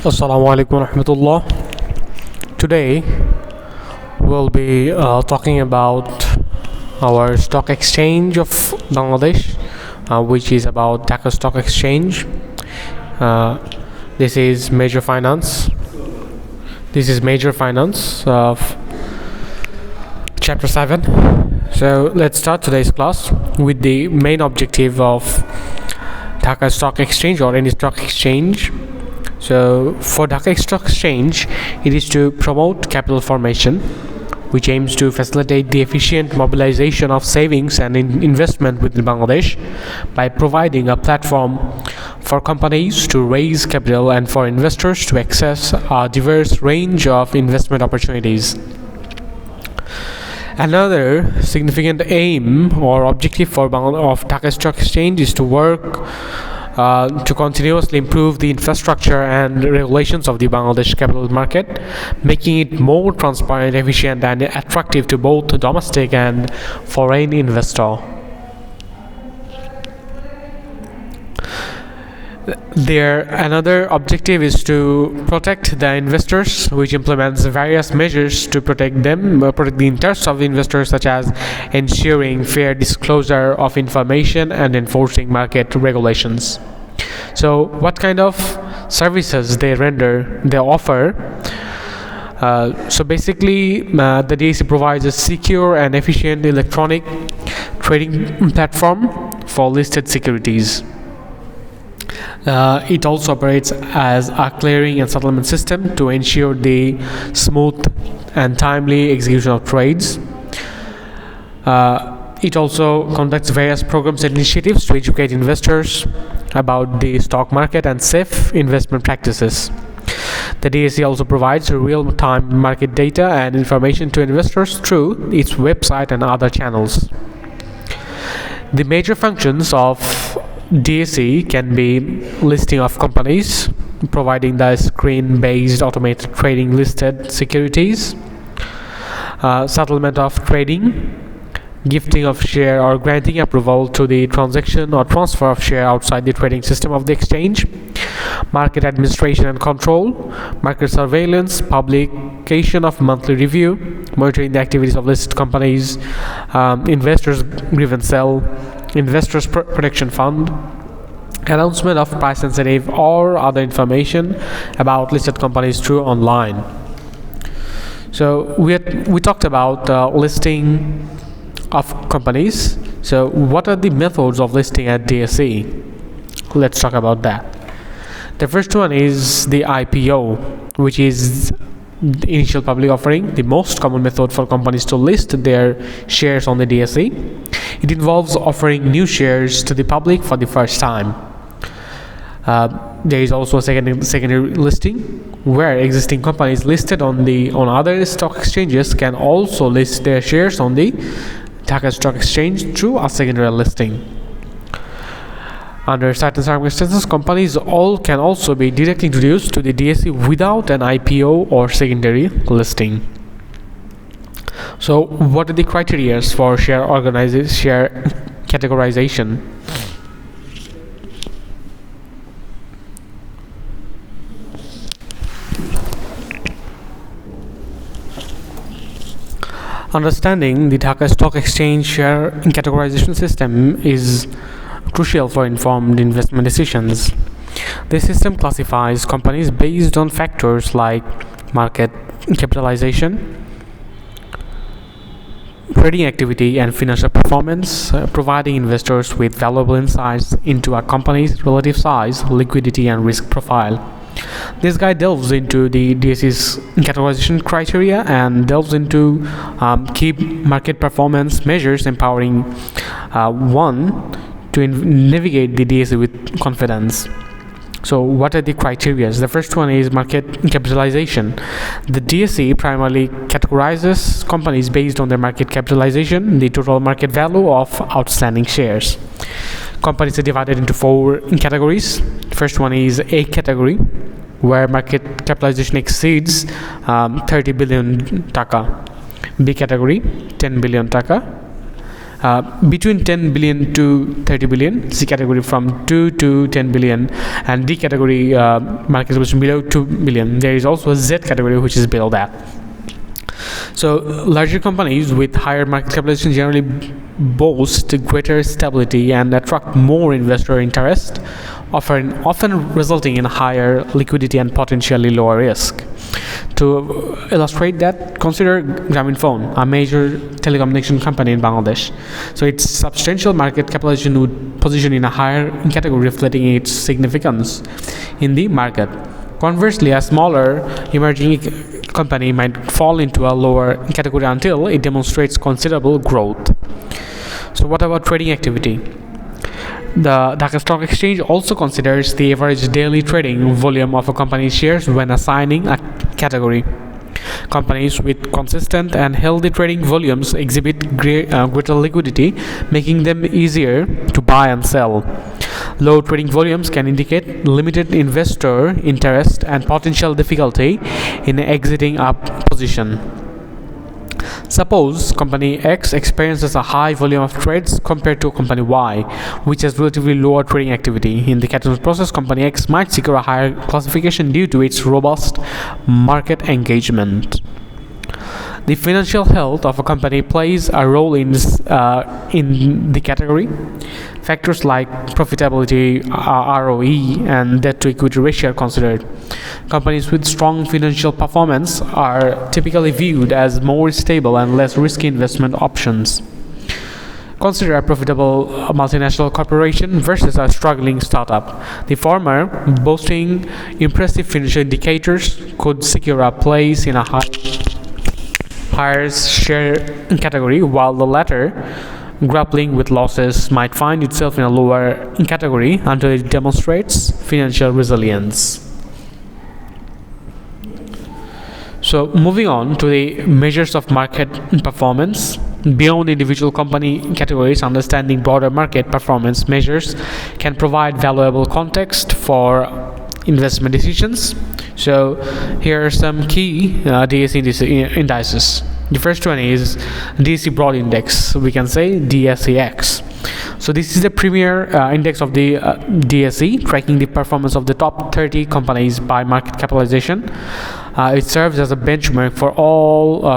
Assalamu alaikum wa rahmatullah. Today we'll be talking about our stock exchange of Bangladesh, which is about Dhaka Stock Exchange. This is major finance. This is major finance of Chapter 7. So let's start today's class with the main objective of Dhaka Stock Exchange or any stock exchange. So for Dhaka Stock Exchange, it is to promote capital formation, which aims to facilitate the efficient mobilization of savings and investment within Bangladesh by providing a platform for companies to raise capital and for investors to access a diverse range of investment opportunities. Another significant aim or objective of Dhaka Stock Exchange is to work to continuously improve the infrastructure and regulations of the Bangladesh capital market, making it more transparent, efficient, and attractive to both domestic and foreign investors. Another objective is to protect the investors, which implements various measures to protect the interests of the investors, such as ensuring fair disclosure of information and enforcing market regulations. So, what kind of services they offer? So basically, the DAC provides a secure and efficient electronic trading platform for listed securities. It also operates as a clearing and settlement system to ensure the smooth and timely execution of trades. It also conducts various programs and initiatives to educate investors about the stock market and safe investment practices. The DAC also provides real-time market data and information to investors through its website and other channels. The major functions of DAC can be listing of companies, providing the screen-based automated trading listed securities, settlement of trading, gifting of share or granting approval to the transaction or transfer of share outside the trading system of the exchange, market administration and control, market surveillance, publication of monthly review, monitoring the activities of listed companies, investors grievance cell, investors protection fund, announcement of price sensitive or other information about listed companies through online. So we talked about listing of companies. So what are the methods of listing at DAC? Let's talk about that. The first one is the IPO, which is the initial public offering, the most common method for companies to list their shares on the DAC. It involves offering new shares to the public for the first time. There is also a secondary listing, where existing companies listed on other stock exchanges can also list their shares on the Dhaka Stock Exchange through a secondary listing. Under certain circumstances, companies can also be directly introduced to the DAC without an IPO or secondary listing. So, what are the criteria for share categorization? Understanding the Dhaka Stock Exchange share categorization system is crucial for informed investment decisions. This system classifies companies based on factors like market capitalization, trading activity, and financial performance, providing investors with valuable insights into a company's relative size, liquidity, and risk profile. This guide delves into the DAC's categorization criteria and delves into key market performance measures, empowering one to navigate the DAC with confidence. So what are the criteria? The first one is market capitalization. The DAC primarily categorizes companies based on their market capitalization, the total market value of outstanding shares. Companies are divided into 4 categories. First one is A category, where market capitalization exceeds 30 billion taka. B category, 10 billion taka. between 10 billion to 30 billion, C category from 2 to 10 billion, and D category market capitalization below 2 billion. There is also a Z category which is below that. So larger companies with higher market capitalization generally boast greater stability and attract more investor interest, often resulting in higher liquidity and potentially lower risk. To illustrate that, consider Grameenphone, a major telecommunication company in Bangladesh. So its substantial market capitalization would position in a higher category, reflecting its significance in the market. Conversely, a smaller emerging company might fall into a lower category until it demonstrates considerable growth. So what about trading activity? The Dhaka Stock Exchange also considers the average daily trading volume of a company's shares when assigning a category. Companies with consistent and healthy trading volumes exhibit greater liquidity, making them easier to buy and sell. Low trading volumes can indicate limited investor interest and potential difficulty in exiting a position. Suppose company X experiences a high volume of trades compared to company Y, which has relatively lower trading activity. In the catalyst process, company X might secure a higher classification due to its robust market engagement. The financial health of a company plays a role in the category. Factors like profitability, ROE, and debt-to-equity ratio are considered. Companies with strong financial performance are typically viewed as more stable and less risky investment options. Consider a profitable multinational corporation versus a struggling startup. The former, boasting impressive financial indicators, could secure a place in a higher share category, while the latter, grappling with losses, might find itself in a lower category until it demonstrates financial resilience. So moving on to the measures of market performance. Beyond individual company categories, understanding broader market performance measures can provide valuable context for investment decisions. So here are some key DSE indices. The first one is DSE Broad Index. We can say DSEX. So this is the premier index of the DSE, tracking the performance of the top 30 companies by market capitalization. It serves as a benchmark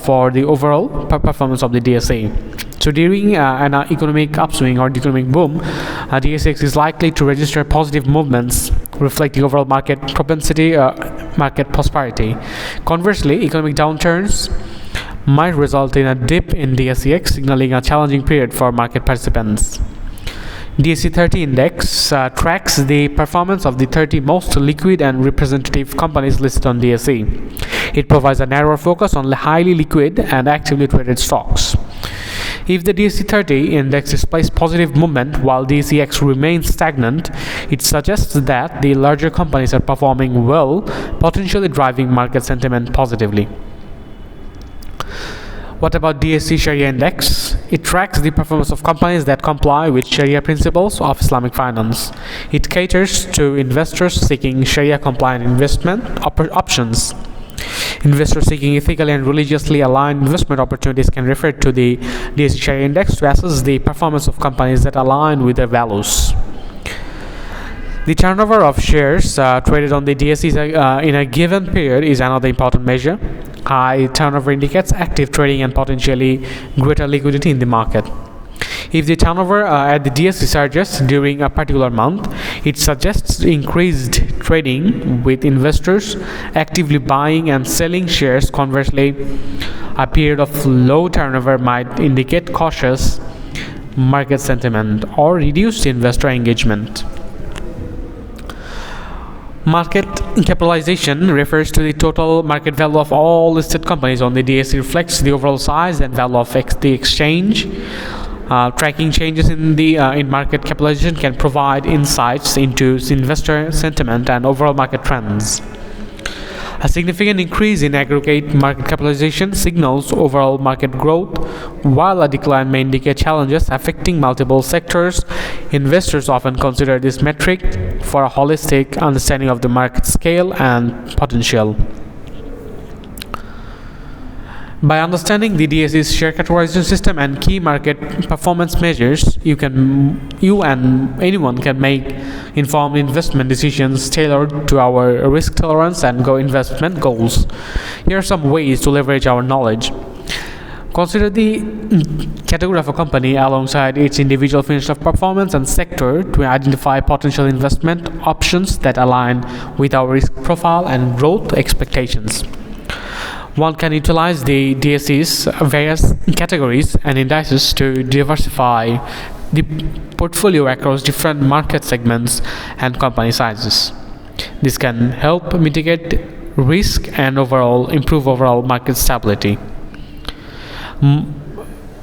for the overall performance of the DSE. So during an economic upswing or economic boom, DSEX is likely to register positive movements reflecting overall market propensity, market prosperity. Conversely, economic downturns might result in a dip in DSEX, signaling a challenging period for market participants. DSE 30 Index tracks the performance of the 30 most liquid and representative companies listed on DSE. It provides a narrower focus on highly liquid and actively traded stocks. If the DSE 30 Index displays positive movement while DSEX remains stagnant, it suggests that the larger companies are performing well, potentially driving market sentiment positively. What about DSE Sharia Index? It tracks the performance of companies that comply with Sharia principles of Islamic finance. It caters to investors seeking Sharia-compliant investment options. Investors seeking ethically and religiously aligned investment opportunities can refer to the DSE Sharia Index to assess the performance of companies that align with their values. The turnover of shares traded on the DSE in a given period is another important measure. High turnover indicates active trading and potentially greater liquidity in the market. If the turnover at the DSE surges during a particular month, it suggests increased trading with investors actively buying and selling shares. Conversely, a period of low turnover might indicate cautious market sentiment or reduced investor engagement. Market capitalization refers to the total market value of all listed companies on the DSE, reflects the overall size and value of the exchange. Tracking changes in market capitalization can provide insights into investor sentiment and overall market trends. A significant increase in aggregate market capitalization signals overall market growth, while a decline may indicate challenges affecting multiple sectors. Investors often consider this metric for a holistic understanding of the market scale and potential. By understanding the DSE's share categorization system and key market performance measures, you and anyone can make informed investment decisions tailored to our risk tolerance and investment goals. Here are some ways to leverage our knowledge. Consider the category of a company alongside its individual financial performance and sector to identify potential investment options that align with our risk profile and growth expectations. One can utilize the DSE's various categories and indices to diversify the portfolio across different market segments and company sizes. This can help mitigate risk and improve overall market stability.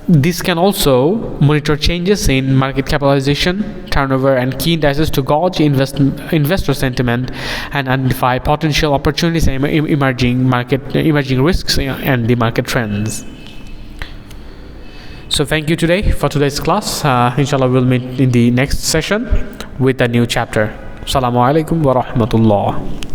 This can also monitor changes in market capitalization, turnover, and key indices to gauge investor sentiment and identify potential opportunities and emerging risks and the market trends. So thank you for today's class. Inshallah, we'll meet in the next session with a new chapter. Assalamu alaikum wa rahmatullah.